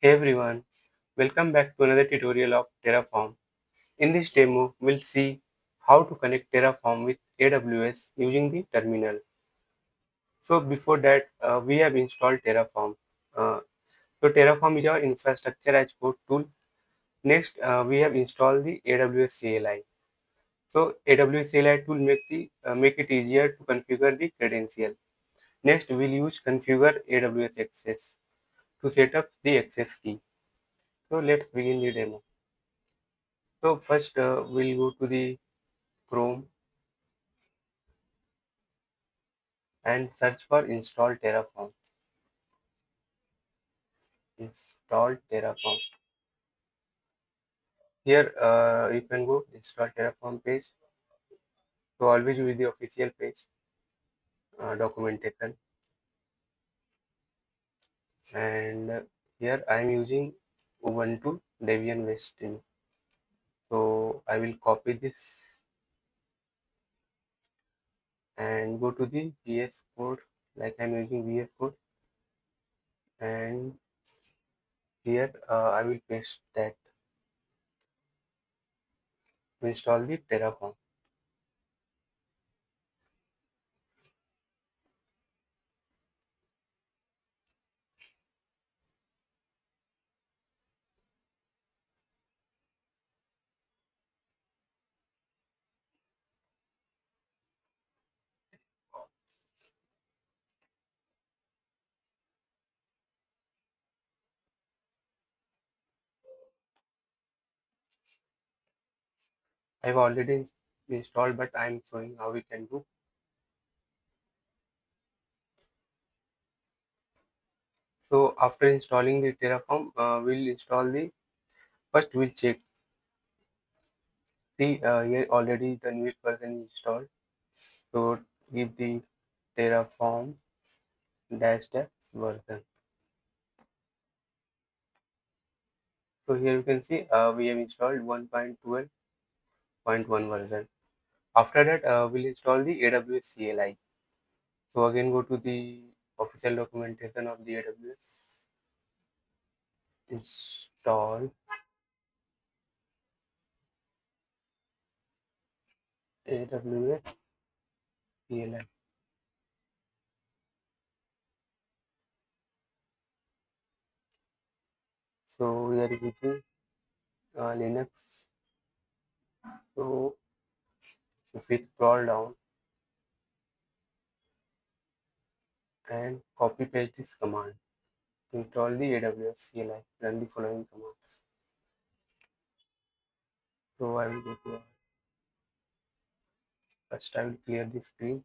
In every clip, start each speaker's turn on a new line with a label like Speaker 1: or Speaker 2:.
Speaker 1: Hey everyone, welcome back to another tutorial of Terraform. In this demo, we'll see how to connect Terraform with AWS using the terminal. So before that, we have installed Terraform. Uh, so Terraform is our infrastructure as code tool. Next, we have installed the AWS CLI. So AWS CLI tool make it easier to configure the credential. Next, we'll use configure AWS access to set up the access key. So let's begin the demo. So first we'll go to the Chrome and search for install Terraform. Install Terraform. Here you can go install Terraform page. So always with the official page documentation. And here I am using Ubuntu Debian Western. So I will copy this and go to the VS Code, like I am using VS Code, and here I will paste that to install the Terraform. I have already installed, but I am showing how we can do. So after installing the Terraform, we'll install the first. We'll check. See here already the newest version is installed. So give the Terraform dash dash version. So here you can see we have installed 1.12.1 version. After that, we'll install the AWS CLI. So again, go to the official documentation of the AWS. Install AWS CLI. So we are using Linux. So if we scroll down and copy paste this command to install the AWS CLI, run the following commands. So I will go to first I will clear the screen.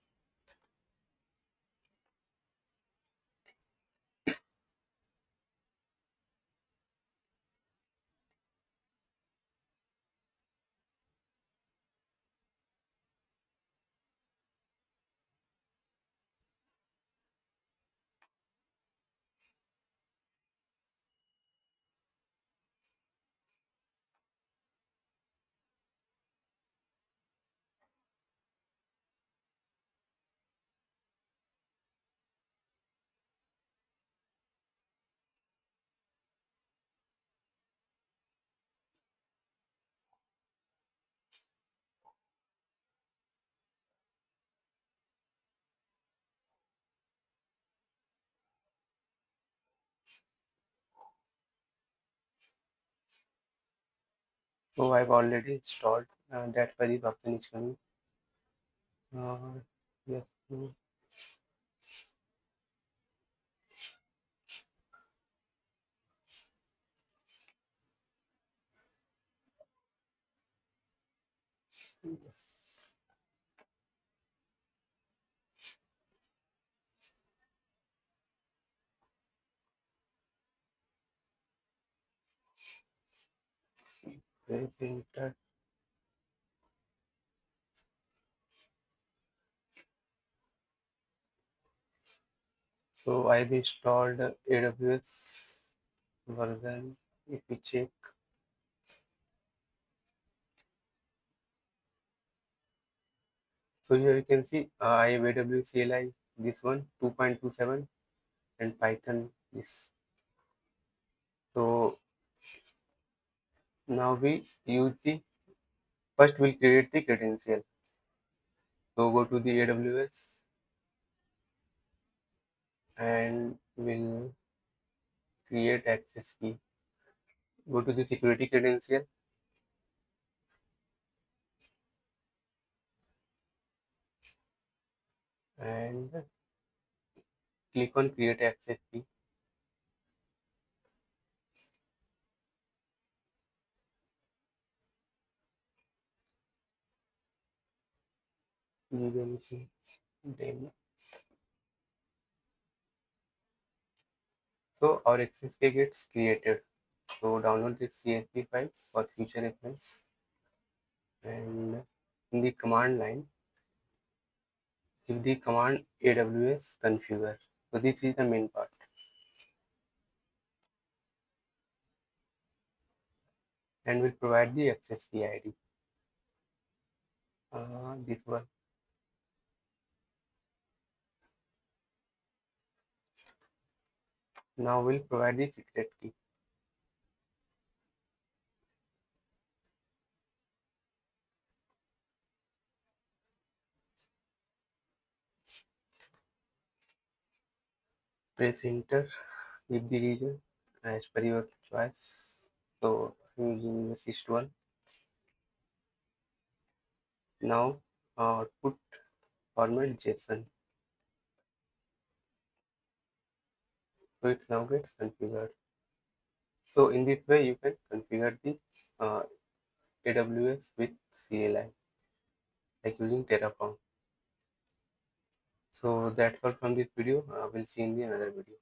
Speaker 1: So I've already installed. That's why this option is coming. Uh, yes. Yes. Press enter. So I've installed AWS version. If we check, so here you can see I have AWS CLI. This one 2.27 and Python this. So now we use the first we'll create the credential. So go to the AWS and we'll create access key. Go to the security credential and click on create access key. Give anything demo. So our access key gets created. So download this CSV file for future reference, and in the command line give the command AWS configure. So this is the main part, and we'll provide the access key ID. This one. Now we'll provide the secret key. Press enter. Give the region as per your choice. So I'm using US East one. Now output format JSON. So it now gets configured. So in this way you can configure the uh, AWS with CLI, like using Terraform. So that's all from this video. We'll see in the another video.